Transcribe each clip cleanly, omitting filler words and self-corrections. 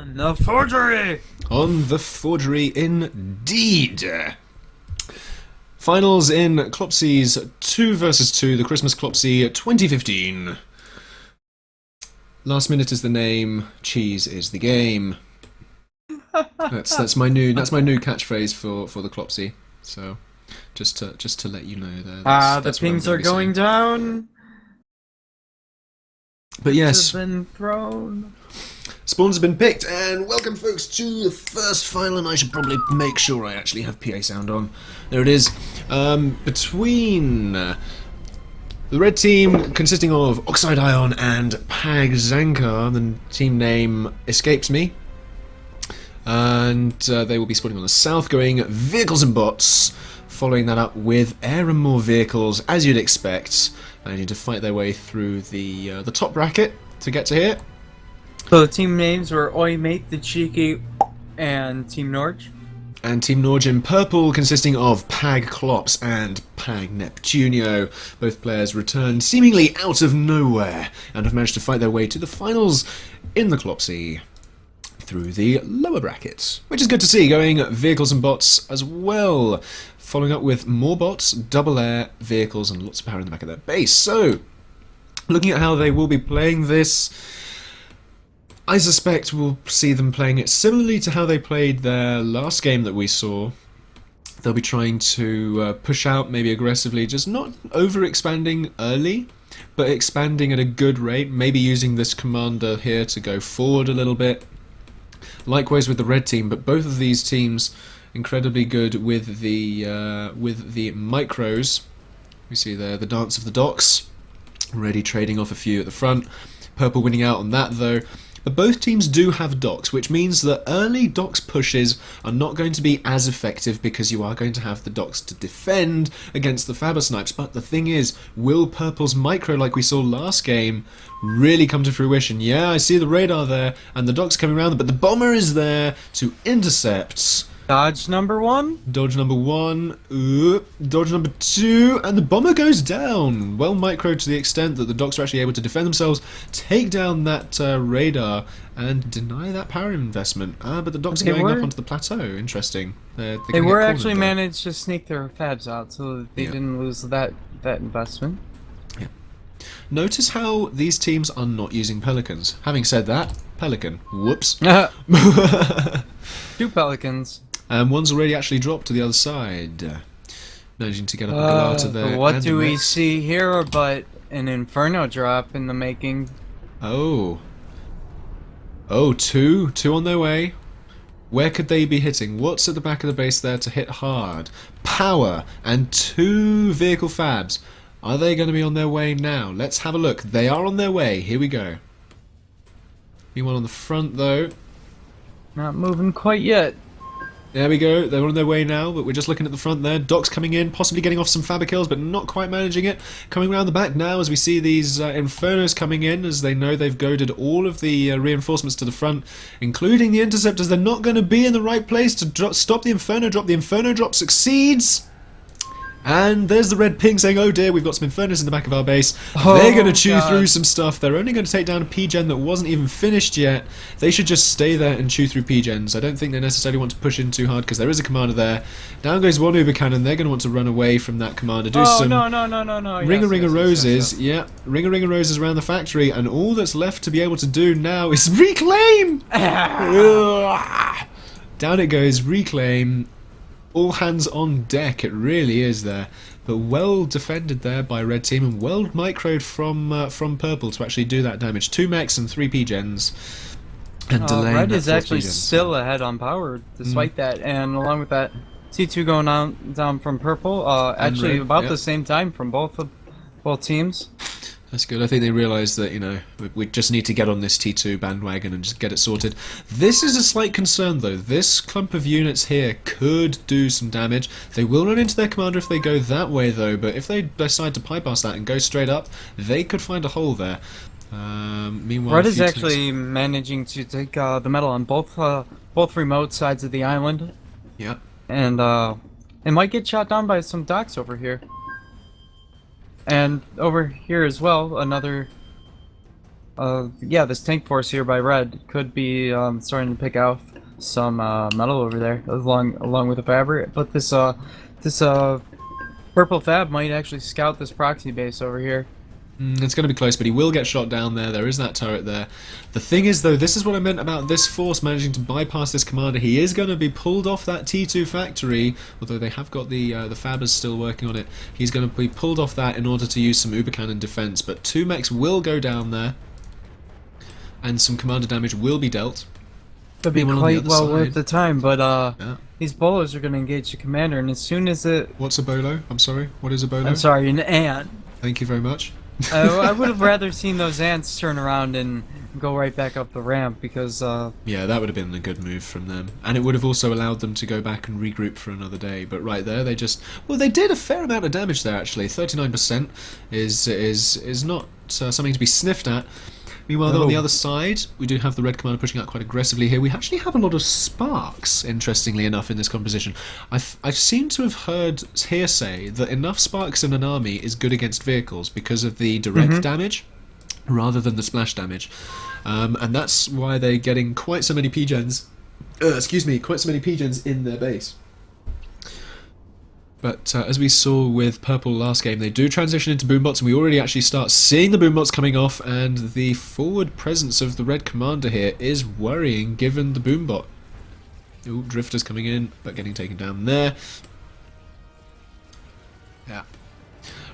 On the forgery! On the forgery indeed. Finals in Clopsies 2 vs 2, the Christmas Clopsy 2015. Last minute is the name, cheese is the game. That's my new catchphrase for the Clopsy. So just to let you know there. The pings are going down. But yes, Has been thrown. spawns have been picked, and welcome folks to the first final, and I should probably make sure I actually have PA sound on. There it is. Between the red team consisting of Oxide Ion and Pag Zankar, the team name escapes me. And they will be spawning on the south, going vehicles and bots, following that up with air and more vehicles, as you'd expect. They need to fight their way through the top bracket to get to here. So the team names were Oi Mate, the Cheeky, and Team Norge. And Team Norge in purple, consisting of Pag Klops and Pag Neptunio. Both players returned seemingly out of nowhere and have managed to fight their way to the finals in the Clopsy through the lower brackets, which is good to see, going vehicles and bots as well, following up with more bots, double air, vehicles, and lots of power in the back of their base. So, looking at how they will be playing this, I suspect we'll see them playing it similarly to how they played their last game that we saw. They'll be trying to push out, maybe aggressively, just not over-expanding early, but expanding at a good rate, maybe using this commander here to go forward a little bit. Likewise with the red team, but both of these teams incredibly good with the micros. We see there the Dance of the Docks, already trading off a few at the front. Purple winning out on that though. But both teams do have docks, which means that early docks pushes are not going to be as effective because you are going to have the docks to defend against the Faber snipes. But the thing is, will Purple's micro, like we saw last game, really come to fruition? Yeah, I see the radar there, and the docks coming around, but the bomber is there to intercept. Dodge number one. Dodge number one, dodge number two, and the bomber goes down. Well micro to the extent that the docks are actually able to defend themselves, take down that radar, and deny that power investment. But the docks are going up onto the plateau. Interesting. They were actually managed to sneak their fabs out so that they didn't lose that investment. Yeah. Notice how these teams are not using pelicans. Having said that, pelican. Whoops. 2 pelicans. One's already actually dropped to the other side. Managing to get up a Galata there. What do we see here but an Inferno drop in the making? Oh. Oh, two on their way. Where could they be hitting? What's at the back of the base there to hit hard? Power and 2 vehicle fabs. Are they going to be on their way now? Let's have a look. They are on their way. Here we go. One on the front though. Not moving quite yet. There we go, they're on their way now, but we're just looking at the front there. Docks coming in, possibly getting off some Faber kills, but not quite managing it. Coming around the back now as we see these Infernos coming in, as they know they've goaded all of the reinforcements to the front, including the Interceptors. They're not going to be in the right place to stop the Inferno drop. The Inferno drop succeeds! And there's the red ping saying, oh dear, we've got some Infernos in the back of our base. They're going to chew through some stuff. They're only going to take down a P-Gen that wasn't even finished yet. They should just stay there and chew through P-Gens. I don't think they necessarily want to push in too hard because there is a commander there. Down goes one Uber Cannon. They're going to want to run away from that commander. Do some no. Ring a Roses. Yeah, ring a Roses around the factory. And all that's left to be able to do now is reclaim! Down it goes, reclaim. All hands on deck, it really is there. But well defended there by red team and well microed from purple to actually do that damage. 2 mechs and 3 P-Gens. And delaying red that is actually P-Gens. still ahead on power despite that, and along with that, T2 going down from purple. Actually, red, about the same time from both teams. That's good. I think they realise that, you know, we just need to get on this T2 bandwagon and just get it sorted. This is a slight concern, though. This clump of units here could do some damage. They will run into their commander if they go that way, though, but if they decide to bypass that and go straight up, they could find a hole there. Meanwhile, Red is actually managing to take the metal on both remote sides of the island. Yeah. And it might get shot down by some docks over here. And over here as well, another yeah, this tank force here by red could be starting to pick off some metal over there along with the fabric. But this purple fab might actually scout this proxy base over here. It's going to be close, but he will get shot down there. There is that turret there. The thing is, though, this is what I meant about this force managing to bypass this commander. He is going to be pulled off that T2 factory, although they have got the Fabbers still working on it. He's going to be pulled off that in order to use some Uber Cannon defense. But 2 mechs will go down there, and some commander damage will be dealt. Could be Meanwhile, on the quite other well side- worth the time, but Yeah. these bolos are going to engage the commander, and as soon as it... What's a bolo? I'm sorry. What is a bolo? I'm sorry, an ant. Thank you very much. I would have rather seen those ants turn around and go right back up the ramp because Yeah, that would have been a good move from them. And it would have also allowed them to go back and regroup for another day. But right there, they just... Well, they did a fair amount of damage there, actually. 39% is not something to be sniffed at. Meanwhile, though, on the No. other side, we do have the red commander pushing out quite aggressively here. We actually have a lot of sparks, interestingly enough, in this composition. I've seemed to have heard hearsay that enough sparks in an army is good against vehicles because of the direct damage rather than the splash damage. And that's why they're getting quite so many P-gens, quite so many P-gens in their base. But as we saw with Purple last game, they do transition into boombots, and we already actually start seeing the boombots coming off, and the forward presence of the red commander here is worrying given the boombot. Ooh, drifters coming in, but getting taken down there. Yeah.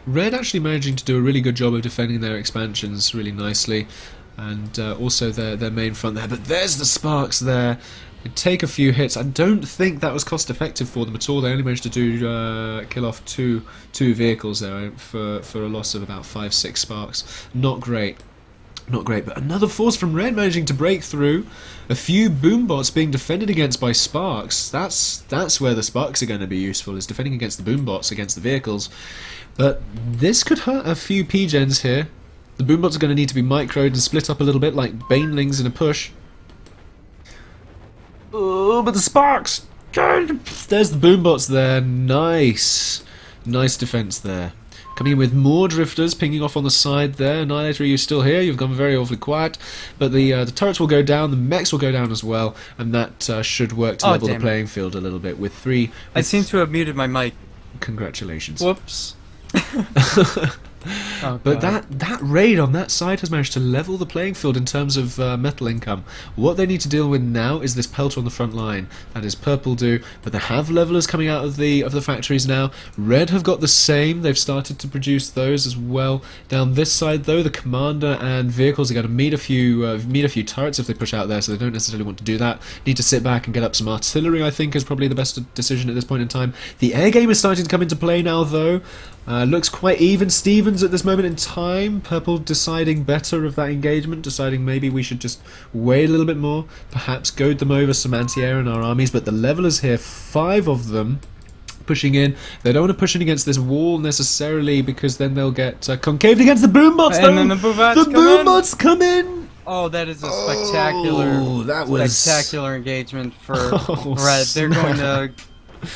Red actually managing to do a really good job of defending their expansions really nicely, and also their main front there. But there's the sparks there. They take a few hits. I don't think that was cost effective for them at all. They only managed to do kill off two vehicles there for a loss of about 5-6 sparks. Not great. Not great, but another force from Red managing to break through. A few boombots being defended against by sparks. That's where the sparks are going to be useful, is defending against the boombots, against the vehicles. But this could hurt a few P-gens here. The boombots are going to need to be microed and split up a little bit like banelings in a push. Oh, but the sparks! There's the boombots there. Nice. Nice defense there. Coming in with more drifters, pinging off on the side there. Annihilator, are you still here? You've gone very awfully quiet. But the turrets will go down, the mechs will go down as well, and that should work to level the damn it. playing field a little bit with 3. I seem to have muted my mic. Congratulations. Whoops. Oh, But God. that raid on that side has managed to level the playing field in terms of metal income. What they need to deal with now is this pelter on the front line. That is Purple do, but they have levelers coming out of the factories now. Red have got the same. They've started to produce those as well. Down this side, though, the commander and vehicles are going to meet a few turrets if they push out there, so they don't necessarily want to do that. Need to sit back and get up some artillery, I think, is probably the best decision at this point in time. The air game is starting to come into play now, though. Looks quite even Stevens at this moment in time. Purple deciding better of that engagement, deciding maybe we should just wait a little bit more, perhaps goad them over some anti-air in our armies. But the levelers here, 5 of them pushing in. They don't want to push in against this wall necessarily because then they'll get concaved against the boombots. And then the boombots come in. boombots come in. Oh, that is a spectacular, Oh, that was spectacular engagement for Oh, Red. They're going snap. to...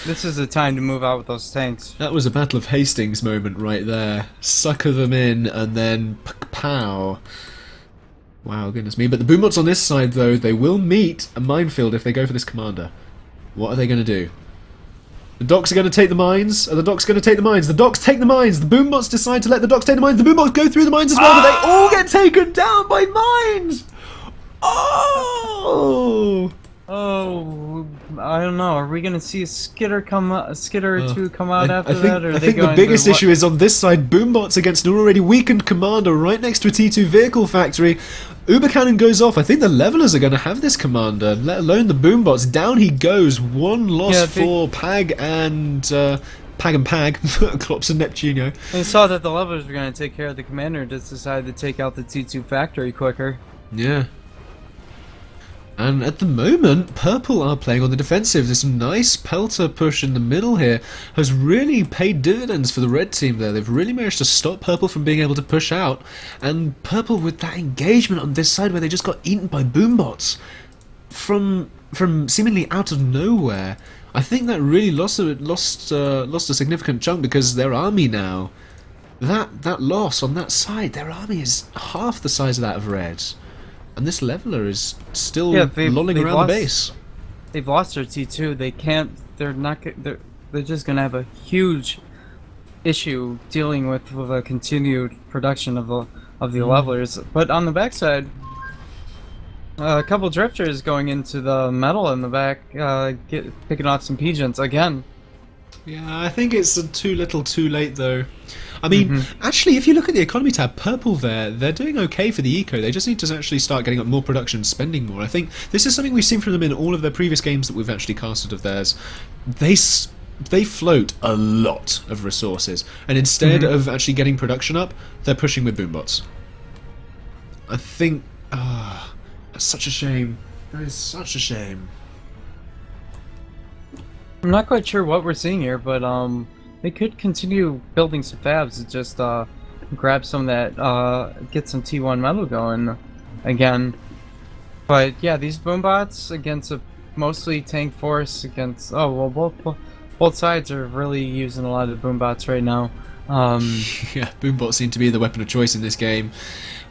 This is the time to move out with those tanks. That was a Battle of Hastings moment right there. Sucker them in and then pow. Wow, goodness me. But the boombots on this side, though, they will meet a minefield if they go for this commander. What are they going to do? The docks are going to take the mines. Are the docks going to take the mines? The docks take the mines. The boombots decide to let the docks take the mines. The boombots go through the mines as well, but they all get taken down by mines. Oh! Oh, I don't know. Are we going to see a skitter or two come out after I think, that? Or are I they think the going biggest to issue is on this side, boombots against an already weakened commander right next to a T2 vehicle factory. Uber Cannon goes off. I think the levelers are going to have this commander, let alone the boombots. Down he goes. One loss Yeah, for Pag and Klops and Neptunio. They saw that the levelers were going to take care of the commander and just decided to take out the T2 factory quicker. Yeah. And at the moment, Purple are playing on the defensive. This nice pelter push in the middle here has really paid dividends for the red team there. They've really managed to stop Purple from being able to push out. And Purple with that engagement on this side where they just got eaten by boombots from seemingly out of nowhere. I think that really lost a significant chunk because their army now that loss on that side, their army is half the size of that of Red. And this leveler is still Yeah, lolling they've around lost, the base. They've lost their T2. They can't. They're not. They're just gonna have a huge issue dealing with a continued production of the levelers. But on the backside, a couple drifters going into the metal in the back, picking off some pigeons again. Yeah, I think it's too little too late though. I mean, actually, if you look at the economy tab, Purple they're doing okay for the eco. They just need to actually start getting up more production, spending more. I think this is something we've seen from them in all of their previous games that we've actually casted of theirs. They float a lot of resources, and instead of actually getting production up, they're pushing with boombots. I think, that's such a shame. That is such a shame. I'm not quite sure what we're seeing here, but they could continue building some fabs to just grab some of that, get some T1 metal going again. But yeah, these boombots against a mostly tank force against both sides are really using a lot of boombots right now. Yeah, boombots seem to be the weapon of choice in this game.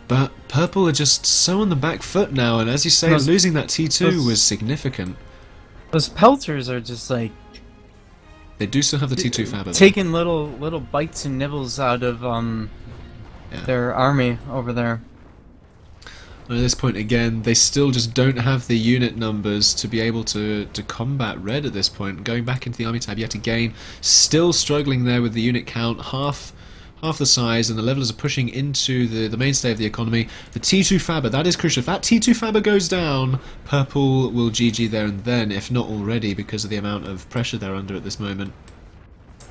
But Purple are just so on the back foot now, and as you say, losing that T2 was significant. Those pelters are just like they do still have the T2 Faber, taking little bites and nibbles out of their army over there. And at this point again, they still just don't have the unit numbers to be able to combat Red at this point. Going back into the army tab yet again, still struggling there with the unit count, half the size, and the levelers are pushing into the mainstay of the economy. The T2 Faber, that is crucial. If that T2 Faber goes down, Purple will GG there and then, if not already, because of the amount of pressure they're under at this moment.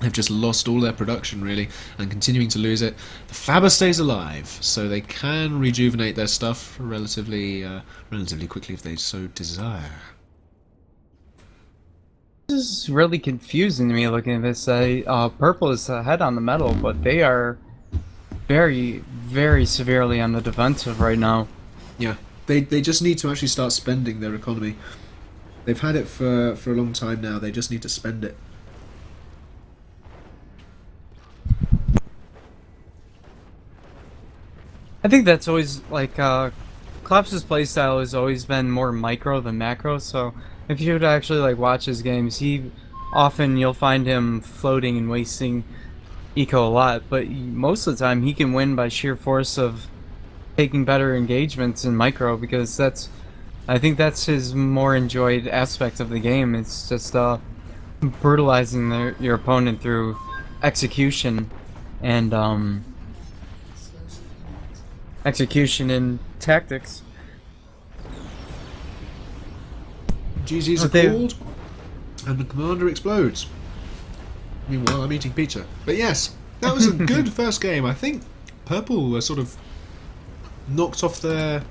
They've just lost all their production, really, and continuing to lose it. The Faber stays alive, so they can rejuvenate their stuff relatively quickly if they so desire. This is really confusing to me looking at this. Purple is ahead on the metal, but they are very, very severely on the defensive right now. Yeah, they just need to actually start spending their economy. They've had it for a long time now, they just need to spend it. I think that's always, like, Collapse's playstyle has always been more micro than macro, so if you would actually, like, watch his games, you'll find him floating and wasting eco a lot, but most of the time he can win by sheer force of taking better engagements in micro, because I think that's his more enjoyed aspect of the game. It's just, brutalizing your opponent through execution and, execution and tactics. GG's are called, and the commander explodes. Meanwhile, I'm eating pizza. But yes, that was a good first game. I think Purple were sort of knocked off their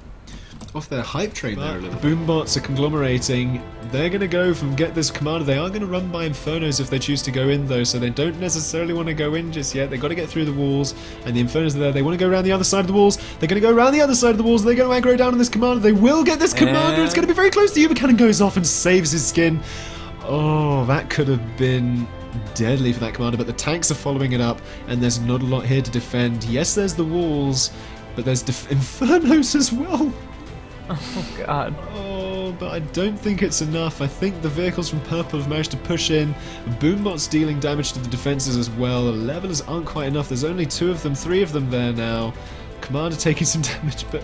hype train there a little. Boombots are conglomerating. They're going to go from get this commander. They are going to run by Infernos if they choose to go in, though, so they don't necessarily want to go in just yet. They've got to get through the walls, and the Infernos are there. They want to go around the other side of the walls. They're going to go around the other side of the walls. They're going to aggro down on this commander. They will get this commander. It's going to be very close. The Uber Cannon goes off and saves his skin. Oh, that could have been deadly for that commander, but the tanks are following it up, and there's not a lot here to defend. Yes, there's the walls, but there's Infernos as well. Oh god. Oh, but I don't think it's enough. I think the vehicles from Purple have managed to push in. Boombot's dealing damage to the defences as well. The levelers aren't quite enough. There's only 3 of them there now. Commander taking some damage, but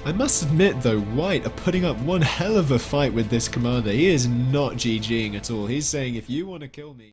I must admit though, White are putting up one hell of a fight with this commander. He is not GGing at all. He's saying, if you want to kill me...